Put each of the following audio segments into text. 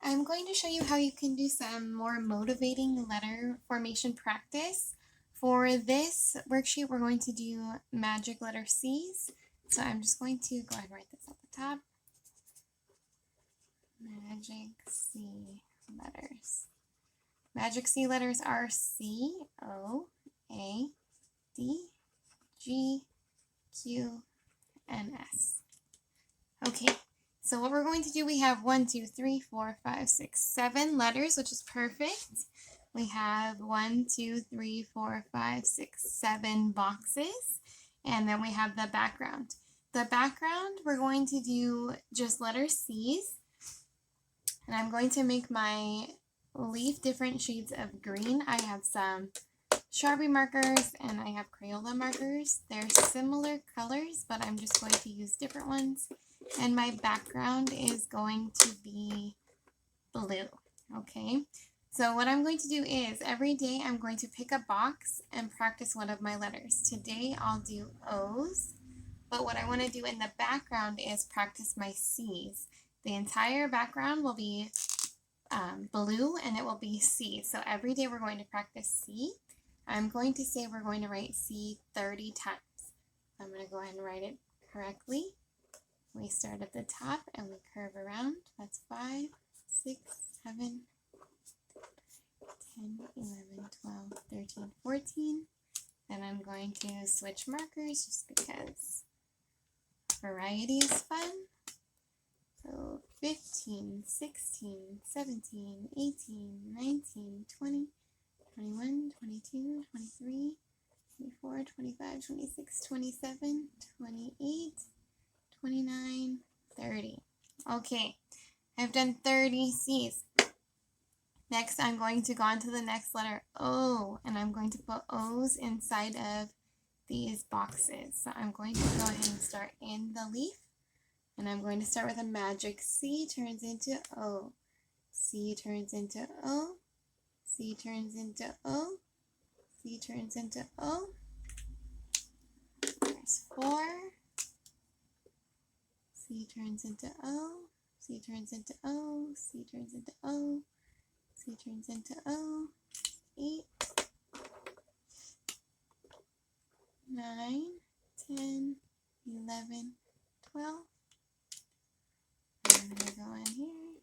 I'm going to show you how you can do some more motivating letter formation practice. For this worksheet, we're going to do magic letter C's. So I'm just going to go ahead and write this at the top. Magic C letters. Magic C letters are C, O, A, D, G, Q, and S. Okay. So what we're going to do, we have 1, 2, 3, 4, 5, 6, 7 letters, which is perfect. We have 1, 2, 3, 4, 5, 6, 7 boxes. And then we have the background. The background, we're going to do just letter C's. And I'm going to make my leaf different shades of green. I have some Sharpie markers and I have Crayola markers. They're similar colors, but I'm just going to use different ones. And my background is going to be blue, okay? So what I'm going to do is every day I'm going to pick a box and practice one of my letters. Today I'll do O's, but what I want to do in the background is practice my C's. The entire background will be blue and it will be C. So every day we're going to practice C. I'm going to say we're going to write C 30 times. I'm going to go ahead and write it correctly. We start at the top and we curve around. That's 5, 6, 7, 10, 11, 12, 13, 14. Then I'm going to switch markers just because variety is fun. So 15, 16, 17, 18, 19, 20, 21, 22, 23, 24, 25, 26, 27, 28, 29, 30. Okay, I've done 30 C's. Next, I'm going to go on to the next letter O, and I'm going to put O's inside of these boxes. So I'm going to go ahead and start in the leaf, and I'm going to start with a magic C turns into O. C turns into O. C turns into O. C turns into O. There's 4. C turns into O, C turns into O, C turns into O, C turns into O, 8, 9, 10, 11, 12. I'm going to go in here,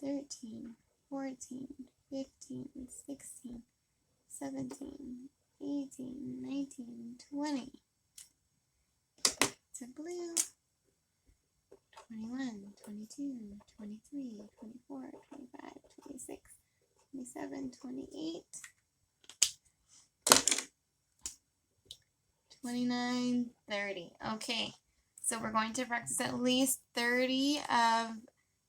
13, 14, 15, 16, 17, 18, 19, 20. To blue. 21, 22, 23, 24, 25, 26, 27, 28, 29, 30. Okay, so we're going to practice at least 30 of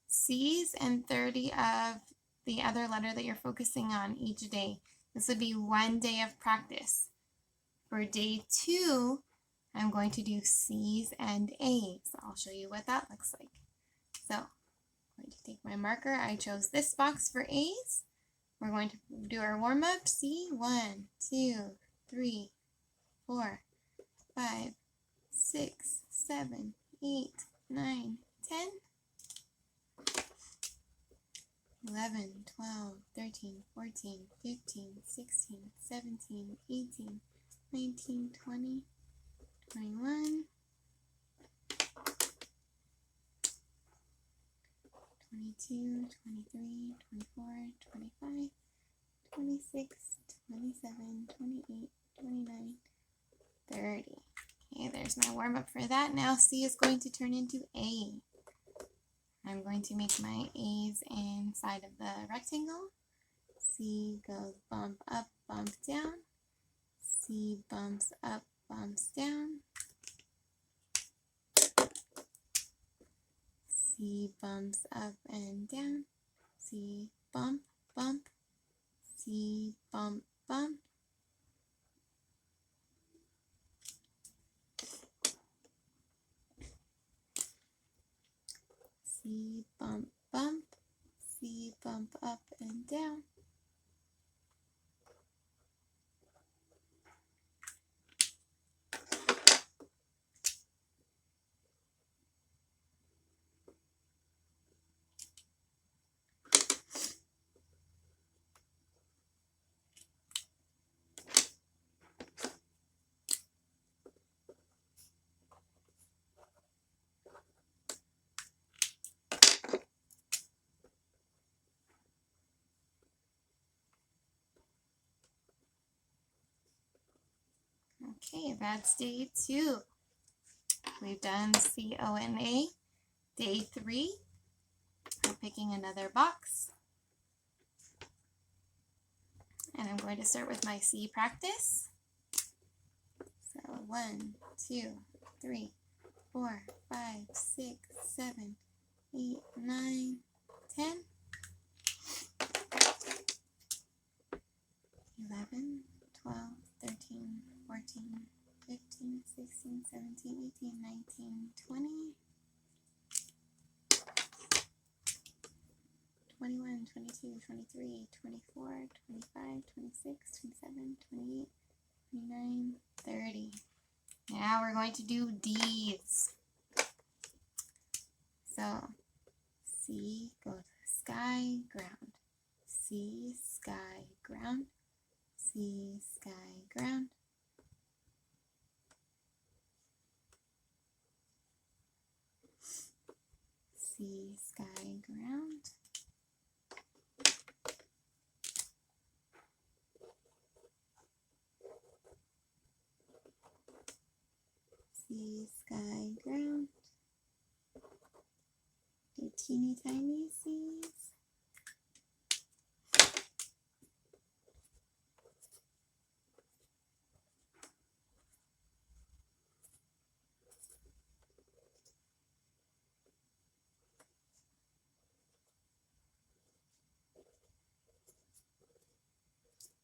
C's and 30 of the other letter that you're focusing on each day. This would be one day of practice. For day 2, I'm going to do C's and A's. I'll show you what that looks like. So I'm going to take my marker. I chose this box for A's. We're going to do our warm-up. C, 1, 2, 3, 4, 5, 6, 7, 8, 9, 10, 11, 12, 13, 14, 15, 16, 17, 18, 19, 20, 21, 22, 23, 24, 25, 26, 27, 28, 29, 30. Okay, there's my warm-up for that. Now C is going to turn into A. I'm going to make my A's inside of the rectangle. C goes bump up, bump down. C bumps up, bumps down. C bumps up and down. C bump, bump. C bump, bump. C bump, bump. C bump up and down. Okay, that's day 2. We've done C-O-N-A. Day 3, I'm picking another box. And I'm going to start with my C practice. So 1, 2, 3, 4, 5, 6, 7, 8, 9, 10, 11, 12, 13, 14, 15, 16, 17, 18, 19, 20, 21, 22, 23, 24, 25, 26, 27, 28, 29, 30. Now we're going to do D's. So, C, go to sky, ground. C, sky, ground. C, sky, ground. C, sky, ground. C, sky, ground. Do teeny tiny C's.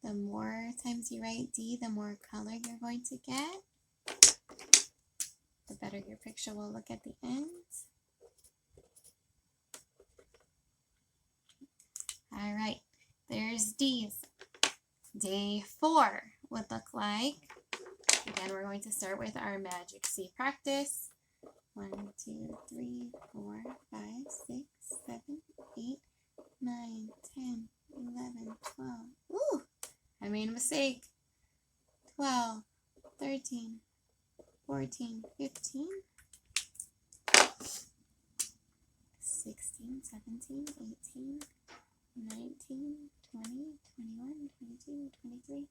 The more times you write D, the more color you're going to get. The better your picture will look at the end. All right, there's D's. Day 4 would look like, again, we're going to start with our Magic C practice. 1, 2, 3, 4, 5, 6, 7, 8, 9, 10, 11, 12. Ooh, I made a mistake. 12, 13, 14, 15, 16, 17, 18, 19, 20, 21, 22, 23,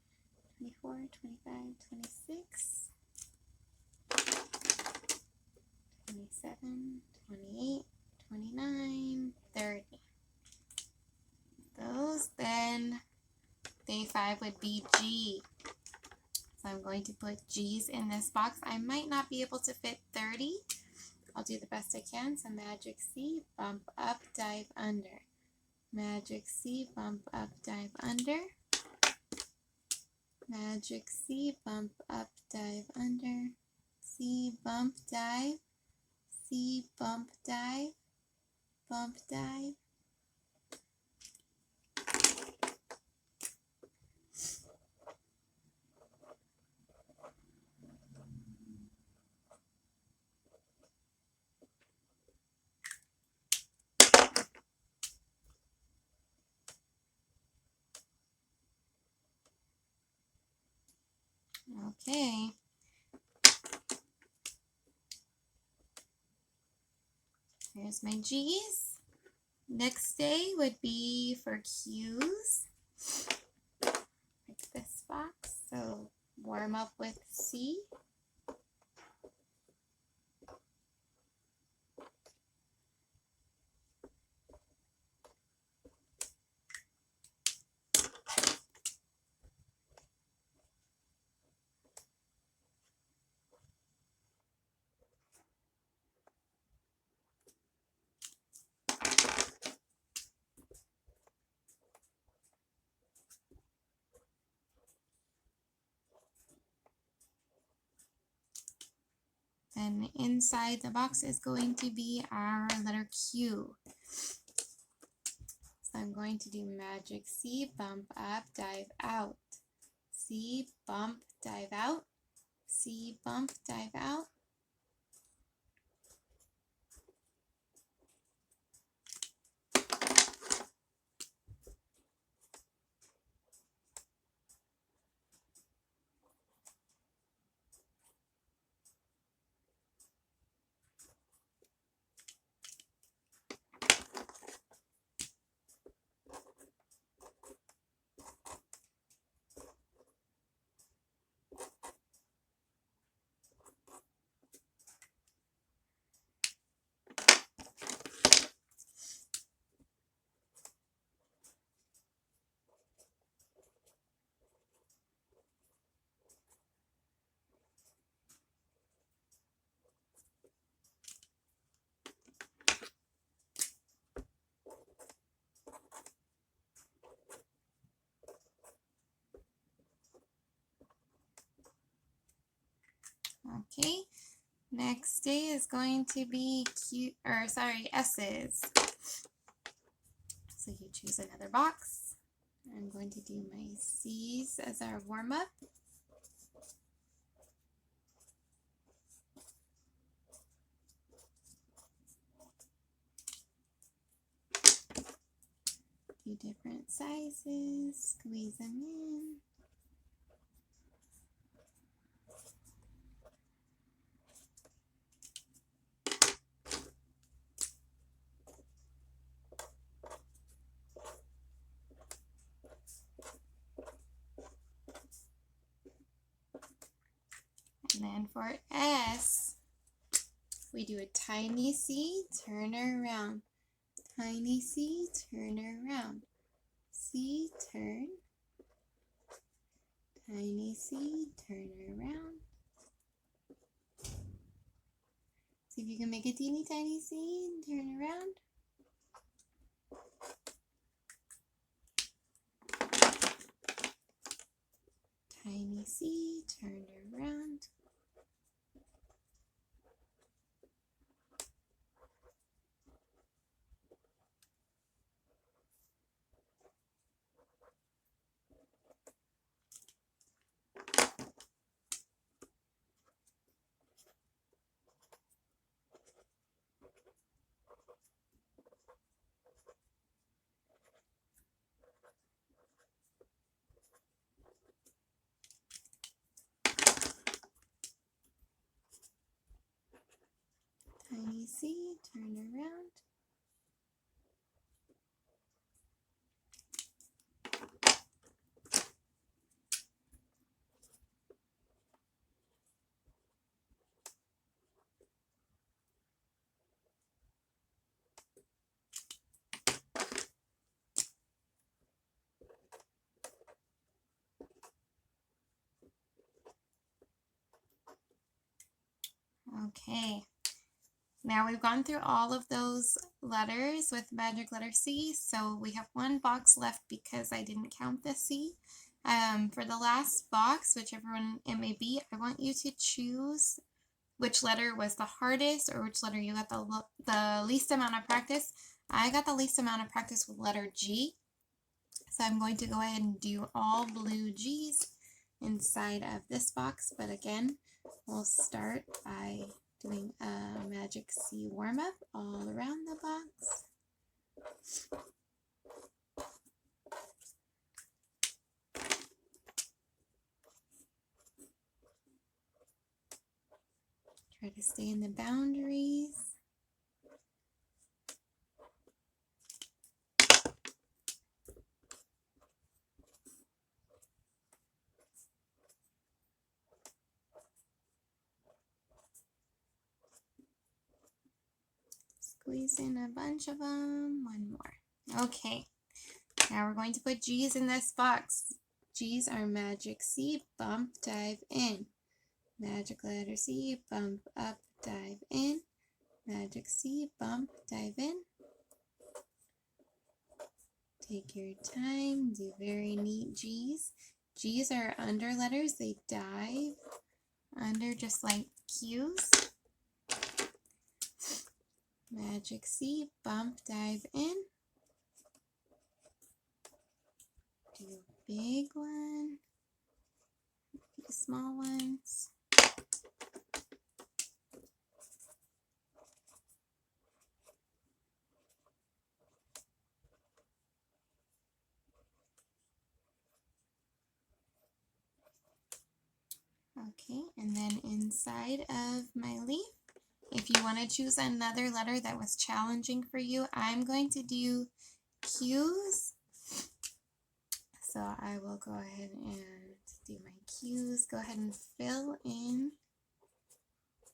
24, 25, 26, 27, 28, 29, 30. Those, then day 5 would be G. So I'm going to put G's in this box. I might not be able to fit 30. I'll do the best I can. So Magic C, bump up, dive under. Magic C, bump up, dive under. Magic C, bump up, dive under. C, bump, dive. C, bump, dive. Bump, dive. Okay. Here's my G's. Next day would be for Q's. Like this box. So warm up with C. Then inside the box is going to be our letter Q. So I'm going to do Magic C, bump up, dive out. C, bump, dive out. C, bump, dive out. Next day is going to be S's. So you choose another box. I'm going to do my C's as our warm-up. Do different sizes, squeeze them in. And then for S, we do a tiny C, turn around. Tiny C, turn around. C, turn. Tiny C, turn around. See if you can make a teeny tiny C and turn around. Tiny C, turn around. Tiny C, turn around. Okay, now we've gone through all of those letters with magic letter C, so we have one box left because I didn't count the C. For the last box, whichever one it may be, I want you to choose which letter was the hardest or which letter you got the least amount of practice. I got the least amount of practice with letter G, so I'm going to go ahead and do all blue G's inside of this box, but again, we'll start by doing a magic C warm-up all around the box. Try to stay in the boundaries. Squeeze in a bunch of them. One more. Okay, now we're going to put G's in this box. G's are magic C, bump, dive in. Magic letter C, bump up, dive in. Magic C, bump, dive in. Take your time, do very neat G's. G's are under letters, they dive under just like Q's. Magic C, bump, dive in. Do a big one, a few small ones. Okay, and then inside of my leaf, if you want to choose another letter that was challenging for you, I'm going to do Q's. So I will go ahead and do my Q's. Go ahead and fill in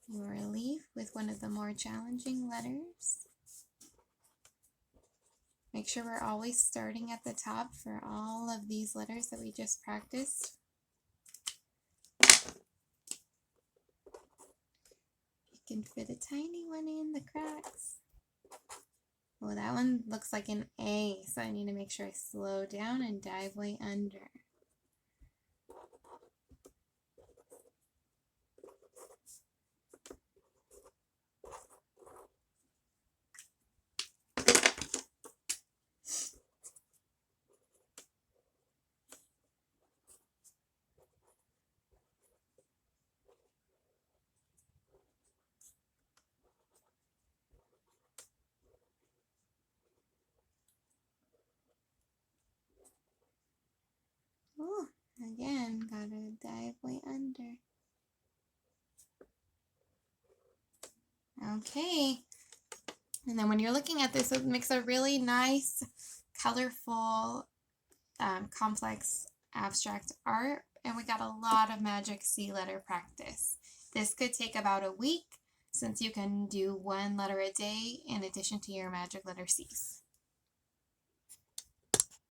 your leaf with one of the more challenging letters. Make sure we're always starting at the top for all of these letters that we just practiced. You can fit a tiny one in the cracks. Oh, that one looks like an A, so I need to make sure I slow down and dive way under. Again, gotta dive way under. Okay. And then when you're looking at this, it makes a really nice, colorful, complex abstract art. And we got a lot of magic C letter practice. This could take about a week since you can do one letter a day in addition to your magic letter C's.